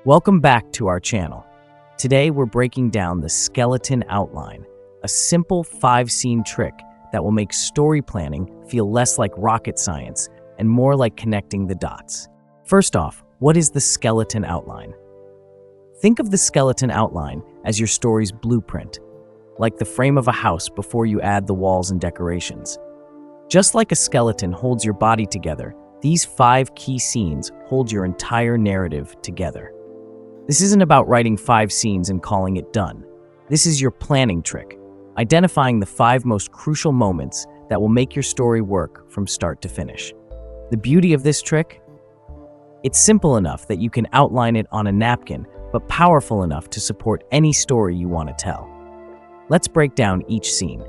Welcome back to our channel. Today we're breaking down the skeleton outline, a simple 5-scene trick that will make story planning feel less like rocket science and more like connecting the dots. First off, what is the skeleton outline? Think of the skeleton outline as your story's blueprint, like the frame of a house before you add the walls and decorations. Just like a skeleton holds your body together, these 5 key scenes hold your entire narrative together. This isn't about writing 5 scenes and calling it done. This is your planning trick, identifying the 5 most crucial moments that will make your story work from start to finish. The beauty of this trick? It's simple enough that you can outline it on a napkin, but powerful enough to support any story you want to tell. Let's break down each scene.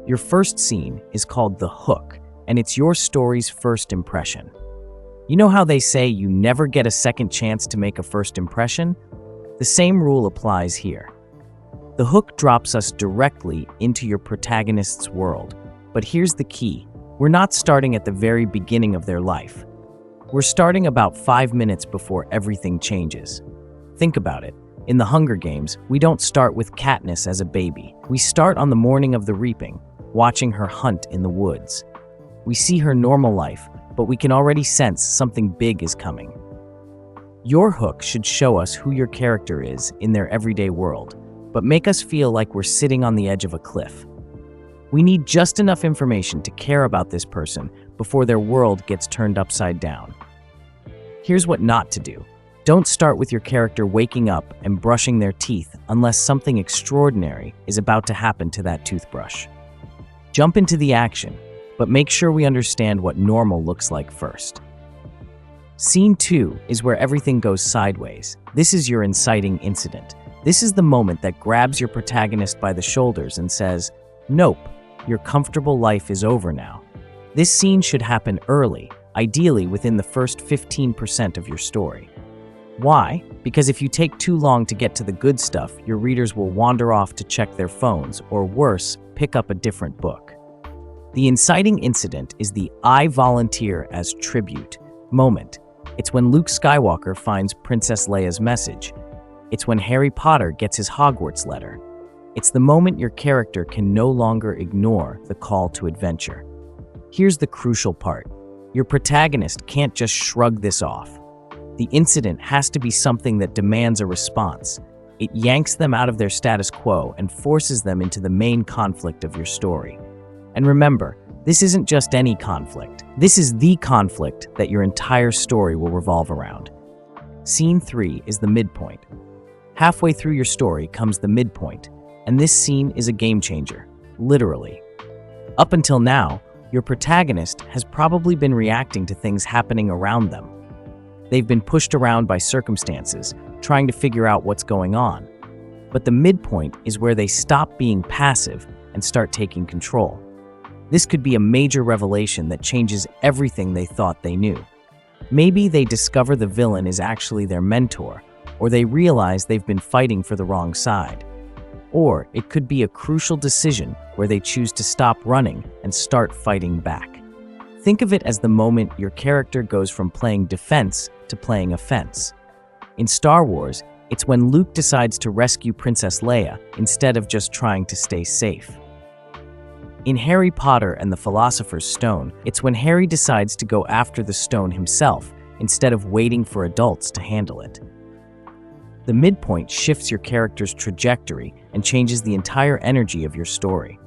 Your first scene is called the hook, and it's your story's first impression. You know how they say you never get a second chance to make a first impression? The same rule applies here. The hook drops us directly into your protagonist's world, but here's the key. We're not starting at the very beginning of their life. We're starting about 5 minutes before everything changes. Think about it. In the Hunger Games, we don't start with Katniss as a baby. We start on the morning of the reaping, watching her hunt in the woods. We see her normal life, but we can already sense something big is coming. Your hook should show us who your character is in their everyday world, but make us feel like we're sitting on the edge of a cliff. We need just enough information to care about this person before their world gets turned upside down. Here's what not to do. Don't start with your character waking up and brushing their teeth unless something extraordinary is about to happen to that toothbrush. Jump into the action, but make sure we understand what normal looks like first. Scene 2 is where everything goes sideways. This is your inciting incident. This is the moment that grabs your protagonist by the shoulders and says, "Nope, your comfortable life is over now." This scene should happen early, ideally within the first 15% of your story. Why? Because if you take too long to get to the good stuff, your readers will wander off to check their phones, or worse, pick up a different book. The inciting incident is the "I volunteer as tribute" moment. It's when Luke Skywalker finds Princess Leia's message. It's when Harry Potter gets his Hogwarts letter. It's the moment your character can no longer ignore the call to adventure. Here's the crucial part. Your protagonist can't just shrug this off. The incident has to be something that demands a response. It yanks them out of their status quo and forces them into the main conflict of your story. And remember, this isn't just any conflict. This is the conflict that your entire story will revolve around. Scene 3 is the midpoint. Halfway through your story comes the midpoint, and this scene is a game changer, literally. Up until now, your protagonist has probably been reacting to things happening around them. They've been pushed around by circumstances, trying to figure out what's going on. But the midpoint is where they stop being passive and start taking control. This could be a major revelation that changes everything they thought they knew. Maybe they discover the villain is actually their mentor, or they realize they've been fighting for the wrong side. Or it could be a crucial decision where they choose to stop running and start fighting back. Think of it as the moment your character goes from playing defense to playing offense. In Star Wars, it's when Luke decides to rescue Princess Leia instead of just trying to stay safe. In Harry Potter and the Philosopher's Stone, it's when Harry decides to go after the stone himself instead of waiting for adults to handle it. The midpoint shifts your character's trajectory and changes the entire energy of your story.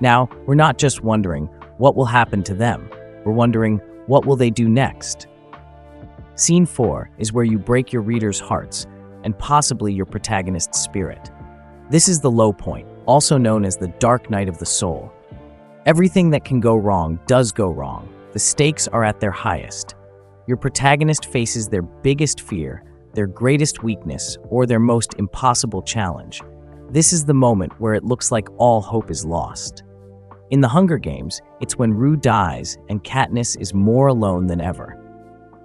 Now, we're not just wondering what will happen to them, we're wondering what will they do next. Scene 4 is where you break your readers' hearts and possibly your protagonist's spirit. This is the low point, also known as the dark night of the soul. Everything that can go wrong does go wrong. The stakes are at their highest. Your protagonist faces their biggest fear, their greatest weakness, or their most impossible challenge. This is the moment where it looks like all hope is lost. In the Hunger Games, it's when Rue dies and Katniss is more alone than ever.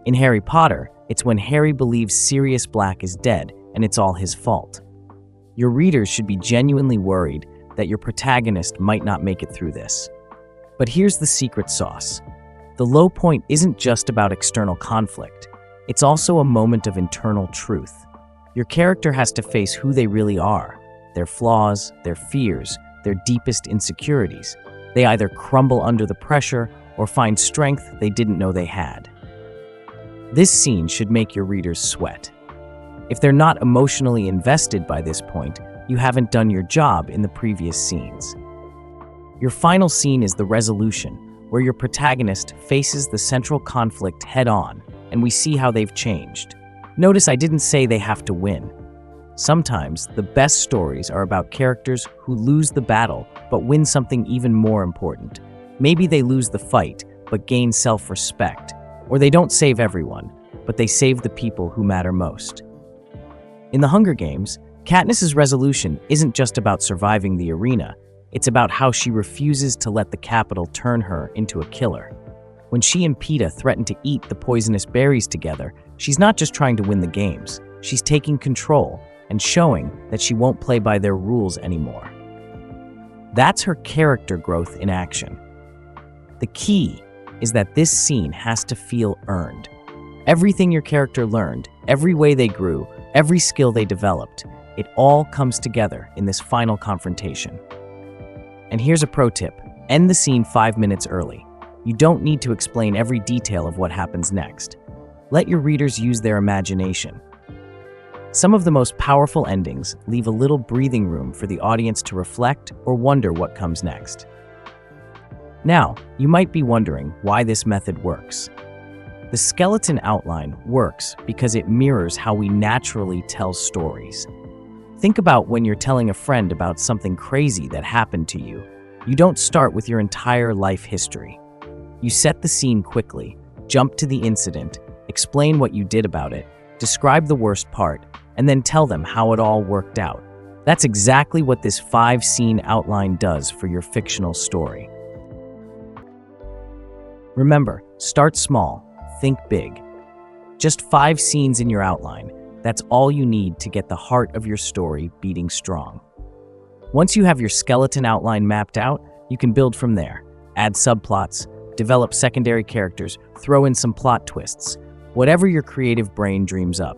In Harry Potter, it's when Harry believes Sirius Black is dead and it's all his fault. Your readers should be genuinely worried that your protagonist might not make it through this. But here's the secret sauce. The low point isn't just about external conflict. It's also a moment of internal truth. Your character has to face who they really are, their flaws, their fears, their deepest insecurities. They either crumble under the pressure or find strength they didn't know they had. This scene should make your readers sweat. If they're not emotionally invested by this point, you haven't done your job in the previous scenes. Your final scene is the resolution, where your protagonist faces the central conflict head-on, and we see how they've changed. Notice I didn't say they have to win. Sometimes, the best stories are about characters who lose the battle but win something even more important. Maybe they lose the fight but gain self-respect, or they don't save everyone, but they save the people who matter most. In The Hunger Games, Katniss's resolution isn't just about surviving the arena, it's about how she refuses to let the Capitol turn her into a killer. When she and Peeta threaten to eat the poisonous berries together, she's not just trying to win the games, she's taking control and showing that she won't play by their rules anymore. That's her character growth in action. The key is that this scene has to feel earned. Everything your character learned, every way they grew, every skill they developed, it all comes together in this final confrontation. And here's a pro tip: end the scene 5 minutes early. You don't need to explain every detail of what happens next. Let your readers use their imagination. Some of the most powerful endings leave a little breathing room for the audience to reflect or wonder what comes next. Now, you might be wondering why this method works. The skeleton outline works because it mirrors how we naturally tell stories. Think about when you're telling a friend about something crazy that happened to you. You don't start with your entire life history. You set the scene quickly, jump to the incident, explain what you did about it, describe the worst part, and then tell them how it all worked out. That's exactly what this 5-scene outline does for your fictional story. Remember, start small, think big. Just 5 scenes in your outline. That's all you need to get the heart of your story beating strong. Once you have your skeleton outline mapped out, you can build from there. Add subplots, develop secondary characters, throw in some plot twists, whatever your creative brain dreams up.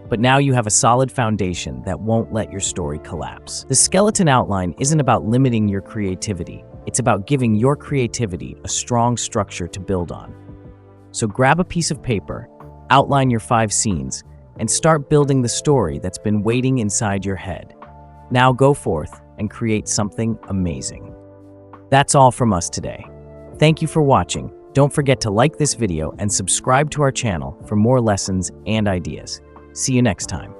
But now you have a solid foundation that won't let your story collapse. The skeleton outline isn't about limiting your creativity. It's about giving your creativity a strong structure to build on. So grab a piece of paper, outline your 5 scenes, and start building the story that's been waiting inside your head. Now go forth and create something amazing. That's all from us today. Thank you for watching. Don't forget to like this video and subscribe to our channel for more lessons and ideas. See you next time.